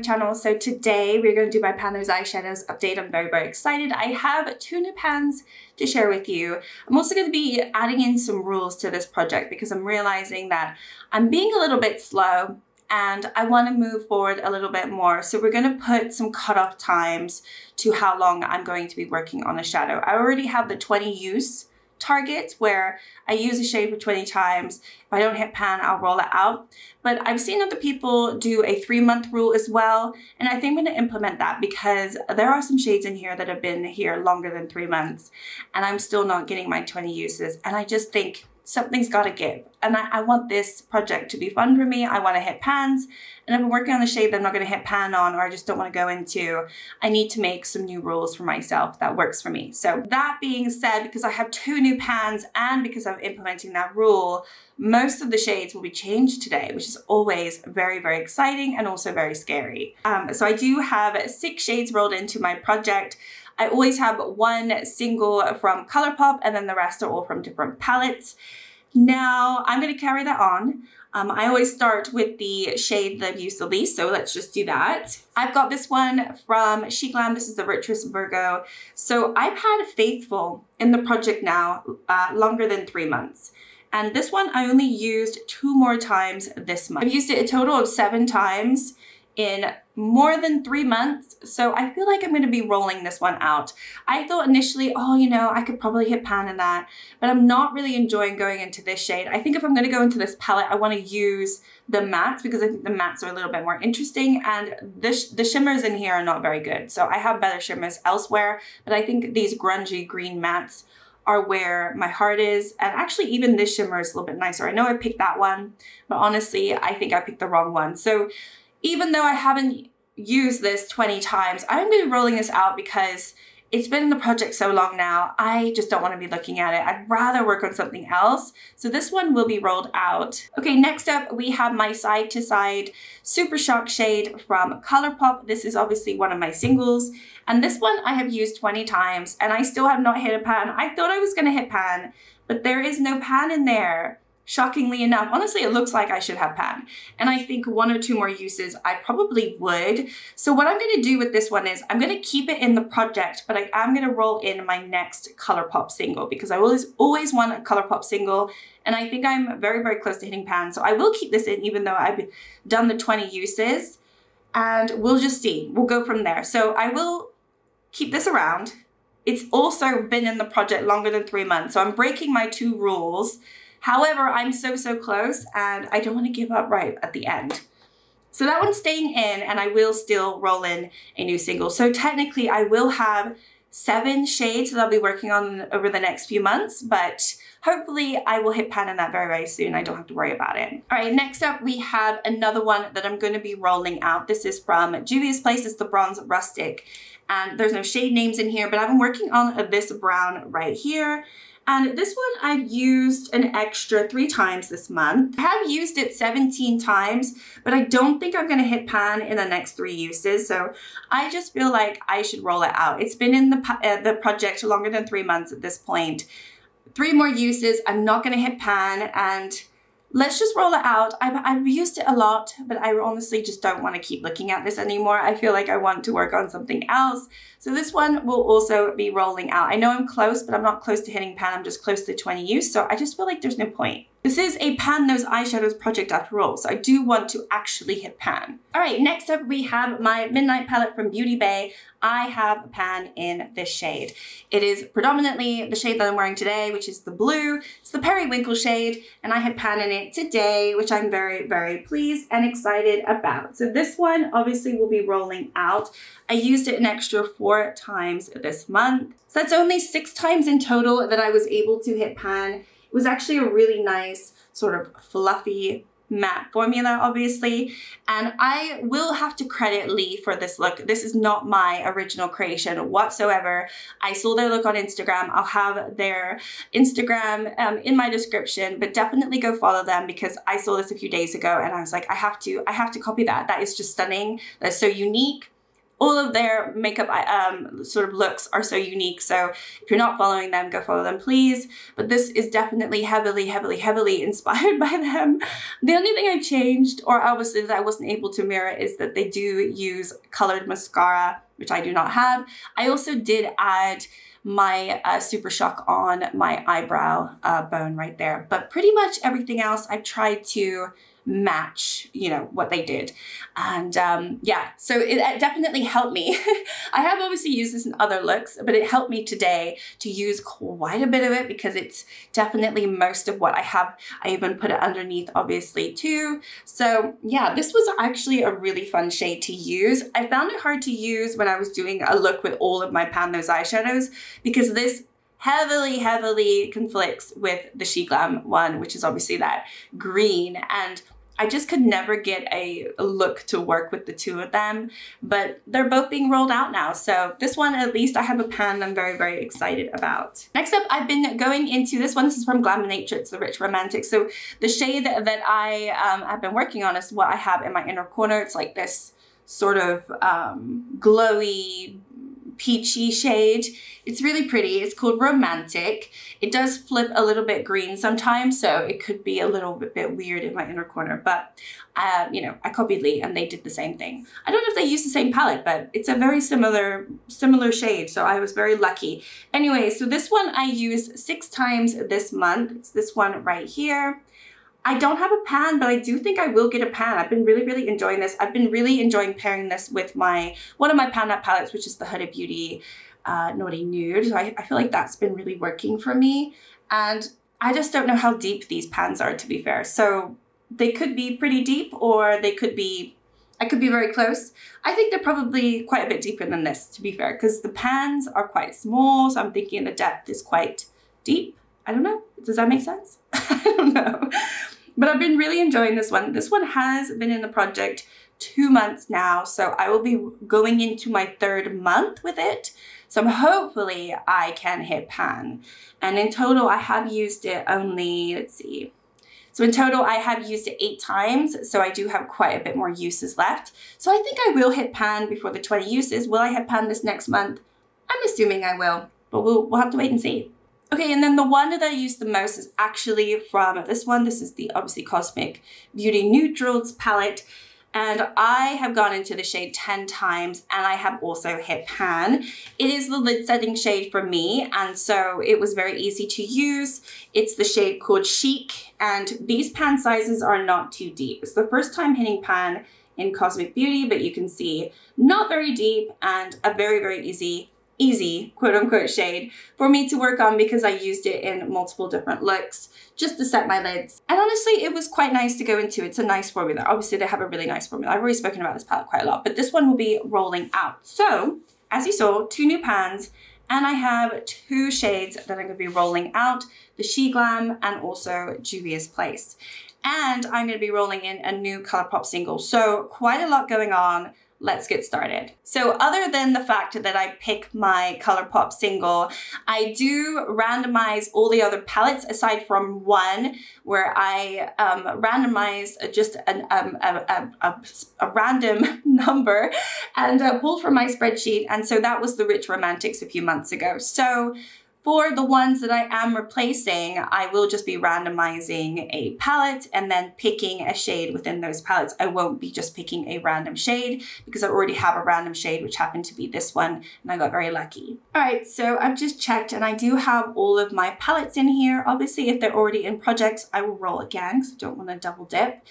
channel. So today we're going to do my Pan Those Eyeshadows update. I'm very, very excited. I have 2 new pans to share with you. I'm also going to be adding in some rules to this project because I'm realizing that I'm being a little bit slow and I want to move forward a little bit more. So we're going to put some cutoff times to how long I'm going to be working on a shadow. I already have the 20 use target where I use a shade for 20 times. If I don't hit pan, I'll roll it out. But I've seen other people do a 3-month rule as well. And I think I'm going to implement that because there are some shades in here that have been here longer than 3 months and I'm still not getting my 20 uses. And I just think something's got to give. And I want this project to be fun for me. I want to hit pans. And if I'm working on the shade that I'm not going to hit pan on, or I just don't want to go into, I need to make some new rules for myself that works for me. So that being said, because I have 2 new pans and because I'm implementing that rule, most of the shades will be changed today, which is always very, very exciting and also very scary. So I do have 6 shades rolled into my project. I always have 1 single from Colourpop and then the rest are all from different palettes. Now I'm going to carry that on. I always start with the shade that I've used the least, so let's just do that. I've got this one from She Glam. This is the Richest Virgo. So I've had Faithful in the project now longer than 3 months. And this one I only used 2 more times this month. I've used it a total of 7 times in more than 3 months. So I feel like I'm going to be rolling this one out. I thought initially, oh, you know, I could probably hit pan in that, but I'm not really enjoying going into this shade. I think if I'm going to go into this palette, I want to use the mattes because I think the mattes are a little bit more interesting and the shimmers in here are not very good. So I have better shimmers elsewhere, but I think these grungy green mattes are where my heart is. And actually even this shimmer is a little bit nicer. I know I picked that one, but honestly, I think I picked the wrong one. So even though I haven't used this 20 times, I'm going to be rolling this out because it's been in the project so long now. I just don't want to be looking at it. I'd rather work on something else. So this one will be rolled out. Okay, next up we have my Side to Side Supershock shade from Colourpop. This is obviously one of my singles. And this one I have used 20 times and I still have not hit a pan. I thought I was going to hit pan, but there is no pan in there. Shockingly enough, honestly, it looks like I should have pan. And I think 1 or 2 more uses, I probably would. So what I'm gonna do with this one is I'm gonna keep it in the project, but I am gonna roll in my next Colourpop single because I always want a Colourpop single. And I think I'm very, very close to hitting pan. So I will keep this in even though I've done the 20 uses and we'll just see, we'll go from there. So I will keep this around. It's also been in the project longer than 3 months. So I'm breaking my 2 rules. However, I'm so close and I don't want to give up right at the end. So that one's staying in and I will still roll in a new single. So technically I will have 7 shades that I'll be working on over the next few months, but hopefully I will hit pan in that very, very soon. I don't have to worry about it. All right, next up we have another one that I'm going to be rolling out. This is from Juvia's Place. It's the Bronze Rustic. And there's no shade names in here, but I've been working on this brown right here. And this one I've used an extra 3 times this month. I have used it 17 times, but I don't think I'm gonna hit pan in the next 3 uses. So I just feel like I should roll it out. It's been in the project longer than 3 months at this point. 3 more uses, I'm not gonna hit pan and let's just roll it out. I've used it a lot, but I honestly just don't want to keep looking at this anymore. I feel like I want to work on something else. So this one will also be rolling out. I know I'm close, but I'm not close to hitting pan. I'm just close to 20 use. So I just feel like there's no point. This is a Pan Those Eyeshadows project after all, so I do want to actually hit pan. All right, next up we have my Midnight palette from Beauty Bay. I have a pan in this shade. It is predominantly the shade that I'm wearing today, which is the blue. It's the Periwinkle shade, and I had pan in it today, which I'm very, very pleased and excited about. So this one obviously will be rolling out. I used it an extra 4 times this month. So that's only 6 times in total that I was able to hit pan. It was actually a really nice sort of fluffy matte formula, obviously, and I will have to credit Lee for this look. This is not my original creation whatsoever. I saw their look on Instagram. I'll have their Instagram in my description, but definitely go follow them because I saw this a few days ago and I was like, I have to copy that. That is just stunning. That's so unique. all of their makeup sort of looks are so unique. So if you're not following them, go follow them, please. But this is definitely heavily, heavily, heavily inspired by them. The only thing I changed, or obviously that I wasn't able to mirror, is that they do use colored mascara, which I do not have. I also did add my Supershock on my eyebrow bone right there. But pretty much everything else I've tried to match, you know, what they did. And yeah, so it definitely helped me. I have obviously used this in other looks, but it helped me today to use quite a bit of it because it's definitely most of what I have. I even put it underneath obviously too. So yeah, this was actually a really fun shade to use. I found it hard to use when I was doing a look with all of my Pan Those eyeshadows because this heavily, heavily conflicts with the She Glam one, which is obviously that green. And I just could never get a look to work with the two of them, but they're both being rolled out now. So this one, at least I have a pan I'm very, very excited about. Next up, I've been going into this one. This is from Glaminatrix, the Rich Romantic. So the shade that I have been working on is what I have in my inner corner. It's like this sort of glowy, peachy shade. It's really pretty. It's called Romantic. It does flip a little bit green sometimes, so it could be a little bit weird in my inner corner, but you know, I copied Lee and they did the same thing. I don't know if they use the same palette, but it's a very similar shade, so I was very lucky. Anyway, so this one I used 6 times this month. It's this one right here. I don't have a pan, but I do think I will get a pan. I've been really, really enjoying this. I've been really enjoying pairing this with one of my Pan Up palettes, which is the Huda Beauty Naughty Nude. So I feel like that's been really working for me. And I just don't know how deep these pans are, to be fair. So they could be pretty deep, or they could be, I could be very close. I think they're probably quite a bit deeper than this, to be fair, because the pans are quite small. So I'm thinking the depth is quite deep. I don't know. Does that make sense? I don't know. But I've been really enjoying this one. This one has been in the project 2 months now, so I will be going into my 3rd month with it. So hopefully I can hit pan. And in total, I have used it only, let's see. So in total, I have used it 8 times, so I do have quite a bit more uses left. So I think I will hit pan before the 20 uses. Will I hit pan this next month? I'm assuming I will, but we'll have to wait and see. Okay, and then the one that I use the most is actually from this one. This is the obviously Cosmic Beauty Neutrals palette. And I have gone into the shade 10 times and I have also hit pan. It is the lid setting shade for me, and so it was very easy to use. It's the shade called Chic, and these pan sizes are not too deep. It's the first time hitting pan in Cosmic Beauty, but you can see not very deep and a very, very easy quote unquote shade for me to work on because I used it in multiple different looks just to set my lids. And honestly, it was quite nice to go into. It's a nice formula. Obviously, they have a really nice formula. I've already spoken about this palette quite a lot, but this one will be rolling out. So as you saw, 2 new pans, and I have 2 shades that I'm going to be rolling out, the She Glam and also Juvia's Place. And I'm going to be rolling in a new Colourpop single. So quite a lot going on. Let's get started. So other than the fact that I pick my Colourpop single, I do randomize all the other palettes aside from one where I randomized just a random number and pulled from my spreadsheet. And so that was the Rich Romantics a few months ago. So for the ones that I am replacing, I will just be randomizing a palette and then picking a shade within those palettes. I won't be just picking a random shade because I already have a random shade, which happened to be this one, and I got very lucky. All right, so I've just checked and I do have all of my palettes in here. Obviously, if they're already in projects, I will roll again because I don't want to double dip.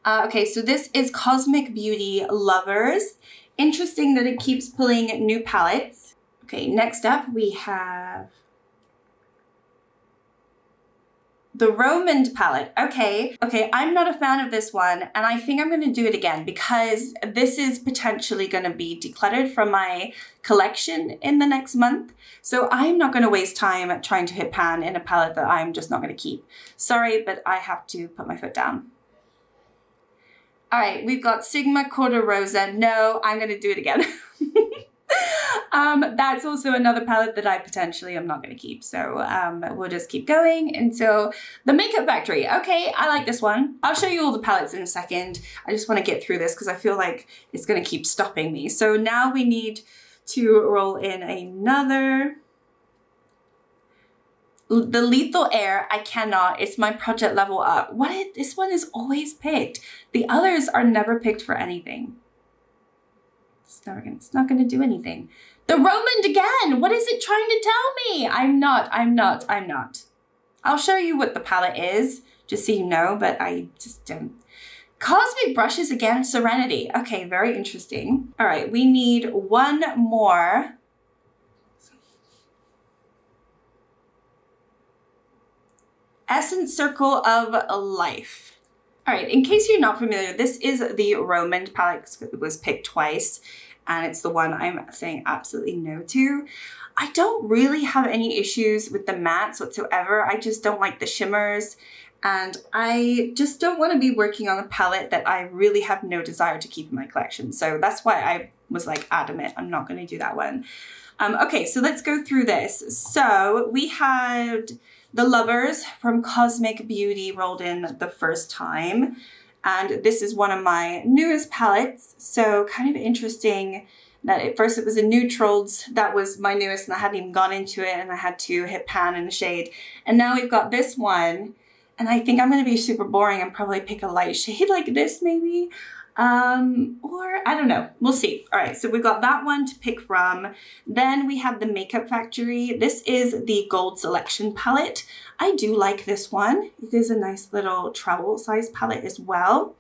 Okay, so this is Cosmic Beauty Lovers. Interesting that it keeps pulling new palettes. Okay, next up we have the Romand palette. Okay, I'm not a fan of this one, and I think I'm gonna do it again because this is potentially gonna be decluttered from my collection in the next month. So I'm not gonna waste time trying to hit pan in a palette that I'm just not gonna keep. Sorry, but I have to put my foot down. All right, we've got Sigma Corda Rosa. No, I'm gonna do it again. That's also another palette that I potentially am not going to keep. So we'll just keep going. And so the Makeup Factory. Okay, I like this one. I'll show you all the palettes in a second. I just want to get through this because I feel like it's going to keep stopping me. So now we need to roll in another. The Lethal Air, I cannot. It's my project level up. This one is always picked. The others are never picked for anything. It's not gonna do anything. The Romand again! What is it trying to tell me? I'm not. I'll show you what the palette is, just so you know, but I just don't. Cosmic Brushes again, Serenity. Okay, very interesting. All right, we need one more. Essence Circle of Life. All right, in case you're not familiar, this is the Romand palette. It was picked twice, and it's the one I'm saying absolutely no to. I don't really have any issues with the mattes whatsoever. I just don't like the shimmers, and I just don't want to be working on a palette that I really have no desire to keep in my collection. So that's why I was like adamant, I'm not going to do that one. Okay, so let's go through this. So we had the Lovers from Cosmic Beauty rolled in the first time. And this is one of my newest palettes. So kind of interesting that at first it was a Neutrals. That was my newest and I hadn't even gone into it and I had to hit pan in the shade. And now we've got this one. And I think I'm going to be super boring and probably pick a light shade like this maybe. Or I don't know, we'll see. All right, so we've got that one to pick from. Then we have the Makeup Factory. This is the Gold Selection palette. I do like this one. It is a nice little travel size palette as well.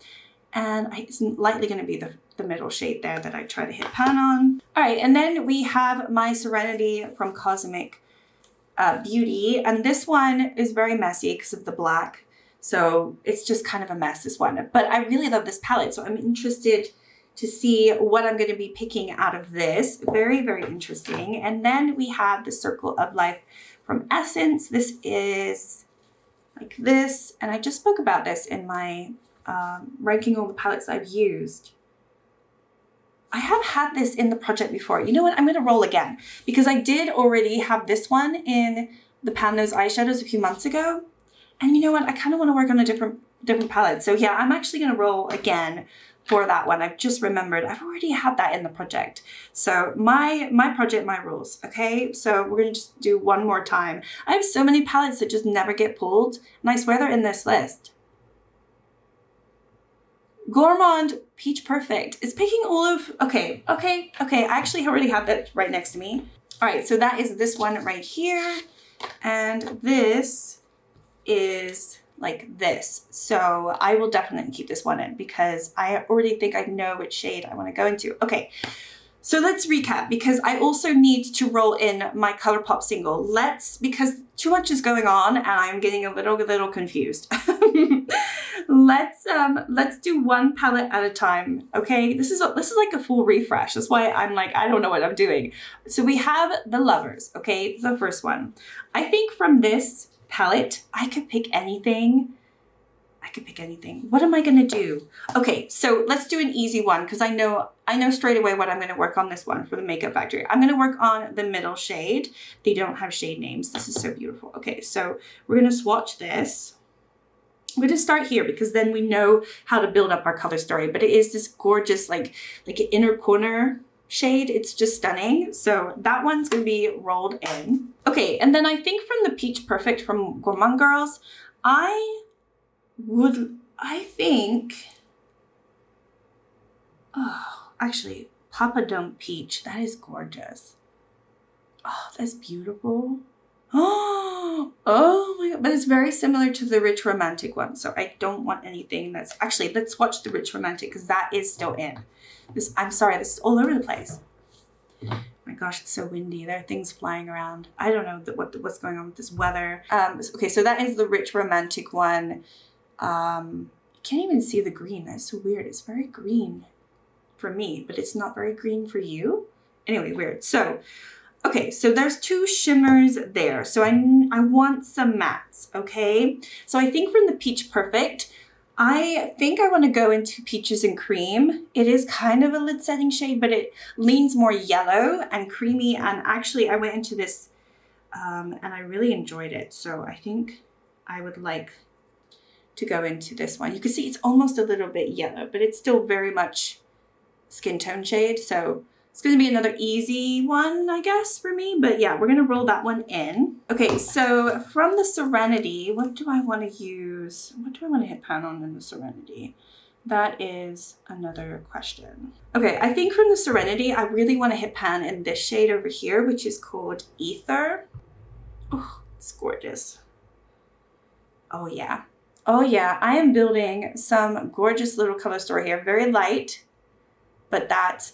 And it's likely going to be the middle shade there that I try to hit pan on. All right, and then we have my Serenity from Cosmic Beauty. And this one is very messy because of the black. So it's just kind of a mess, this one. But I really love this palette, so I'm interested to see what I'm going to be picking out of this. Very, very interesting. And then we have the Circle of Life from Essence. This is like this. And I just spoke about this in my ranking all the palettes I've used. I have had this in the project before. You know what? I'm going to roll again because I did already have this one in the Pan Those Eyeshadows a few months ago. And you know what? I kind of want to work on a different palette. So yeah, I'm actually going to roll again for that one. I've just remembered I've already had that in the project. So my project, my rules. Okay, so we're going to just do one more time. I have so many palettes that just never get pulled. And I swear they're in this list. Gourmand Peach Perfect is picking all of, okay. I actually already have that right next to me. All right, so that is this one right here. And this is like this. So I will definitely keep this one in because I already think I know which shade I want to go into. Okay, so let's recap because I also need to roll in my Colourpop single. Because too much is going on and I'm getting a little confused. Let's do one palette at a time. Okay, this is like a full refresh. That's why I'm like, I don't know what I'm doing. So we have the Lovers. Okay, the first one. I think from this palette, I could pick anything. What am I going to do? Okay, so let's do an easy one because I know straight away what I'm going to work on this one for the Makeup Factory. I'm going to work on the middle shade. They don't have shade names. This is so beautiful. Okay, so we're going to swatch this. I'm going to start here because then we know how to build up our color story. But it is this gorgeous like an inner corner shade. It's just stunning. So that one's going to be rolled in. Okay, and then I think from the Peach Perfect from Gourmand Girls, I think, oh, actually, Papa Don't Peach. That is gorgeous. Oh, that's beautiful. Oh my God. But it's very similar to the Rich Romantic one. So I don't want anything that's, actually, let's watch the Rich Romantic because that is still in. I'm sorry, this is all over the place. Oh my gosh, it's so windy. There are things flying around. I don't know what's going on with this weather. Okay, so that is the Rich Romantic one. You can't even see the green. That's so weird. It's very green for me, but it's not very green for you. Anyway, weird. So, okay, so there's two shimmers there. So I want some mattes, okay? So I think from the Peach Perfect, I think I want to go into Peaches and Cream. It is kind of a lid setting shade, but it leans more yellow and creamy. And actually I went into this and I really enjoyed it. So I think I would like to go into this one. You can see it's almost a little bit yellow, but it's still very much skin tone shade. So it's going to be another easy one, I guess, for me. But yeah, we're going to roll that one in. Okay, so from the Serenity, what do I want to use? What do I want to hit pan on in the Serenity? That is another question. Okay, I think from the Serenity, I really want to hit pan in this shade over here, which is called Ether. Oh, it's gorgeous. Oh yeah. Oh yeah, I am building some gorgeous little color story here. Very light. But that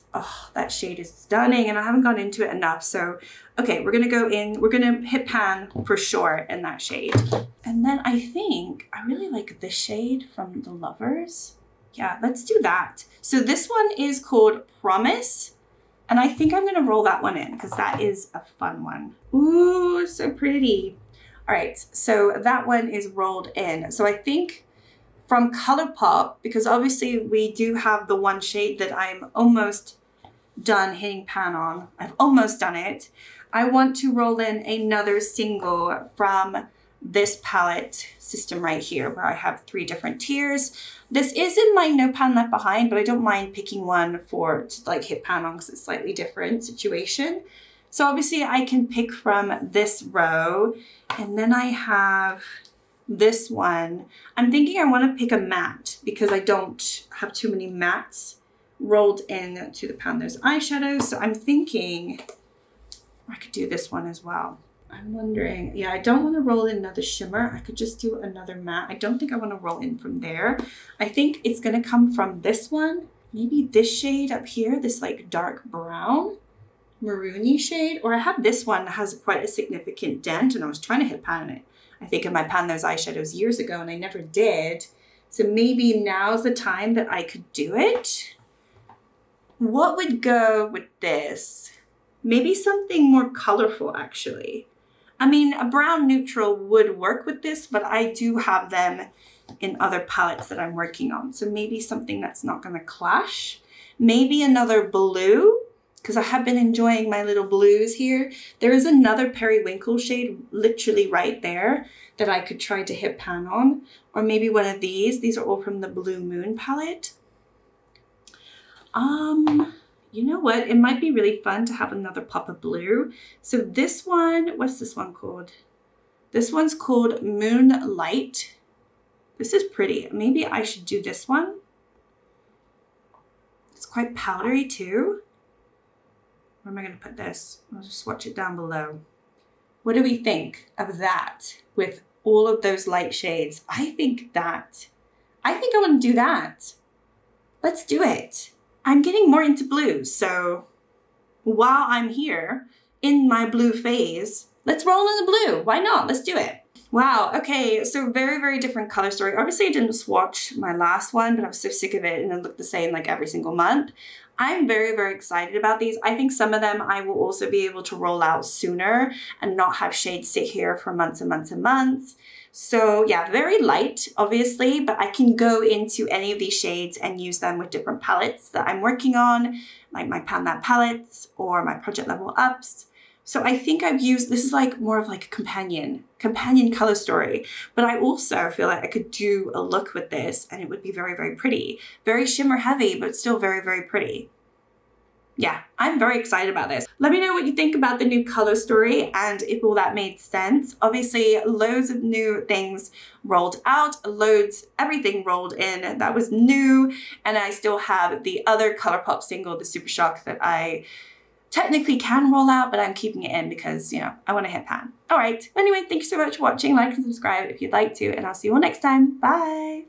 shade is stunning and I haven't gone into it enough. So, okay, we're gonna go in, we're gonna hit pan for sure in that shade. And then I think I really like this shade from the Lovers. Yeah, let's do that. So this one is called Promise. And I think I'm gonna roll that one in because that is a fun one. Ooh, so pretty. All right, so that one is rolled in. So I think from Colourpop, because obviously we do have the one shade that I'm almost done hitting pan on. I've almost done it. I want to roll in another single from this palette system right here, where I have 3 different tiers. This is in my No Pan Left Behind, but I don't mind picking one to like hit pan on because it's a slightly different situation. So obviously I can pick from this row, and then I have this one. I'm thinking I want to pick a matte because I don't have too many mattes rolled in to the pan. There's eyeshadows, so I'm thinking I could do this one as well. I'm wondering, yeah, I don't want to roll in another shimmer. I could just do another matte. I don't think I want to roll in from there. I think it's going to come from this one. Maybe this shade up here, this like dark brown, maroony shade. Or I have this one that has quite a significant dent and I was trying to hit pan on it. I think in my Pan Those Eyeshadows years ago and I never did. So maybe now's the time that I could do it. What would go with this? Maybe something more colorful actually. I mean, a brown neutral would work with this, but I do have them in other palettes that I'm working on. So maybe something that's not gonna clash. Maybe another blue, because I have been enjoying my little blues here. There is another Periwinkle shade literally right there that I could try to hit pan on. Or maybe one of these. These are all from the Blue Moon palette. You know what? It might be really fun to have another pop of blue. So this one, what's this one called? This one's called Moonlight. This is pretty. Maybe I should do this one. It's quite powdery too. Where am I going to put this? I'll just swatch it down below. What do we think of that with all of those light shades? I think I want to do that. Let's do it. I'm getting more into blue. So while I'm here in my blue phase, let's roll in the blue. Why not? Let's do it. Wow. Okay. So very, very different color story. Obviously I didn't swatch my last one, but I was so sick of it and it looked the same like every single month. I'm very, very excited about these. I think some of them I will also be able to roll out sooner and not have shades sit here for months and months and months. So yeah, very light, obviously, but I can go into any of these shades and use them with different palettes that I'm working on, like my Pan That palettes or my Project Level Ups. So I think I've used, this is like more of like a companion color story, but I also feel like I could do a look with this and it would be very, very pretty. Very shimmer heavy, but still very, very pretty. Yeah, I'm very excited about this. Let me know what you think about the new color story and if all that made sense. Obviously, loads of new things rolled out, everything rolled in that was new. And I still have the other Colourpop single, the Supershock, that I technically can roll out, but I'm keeping it in because, you know, I want to hit pan. All right. Anyway, thank you so much for watching. Like and subscribe if you'd like to, and I'll see you all next time. Bye.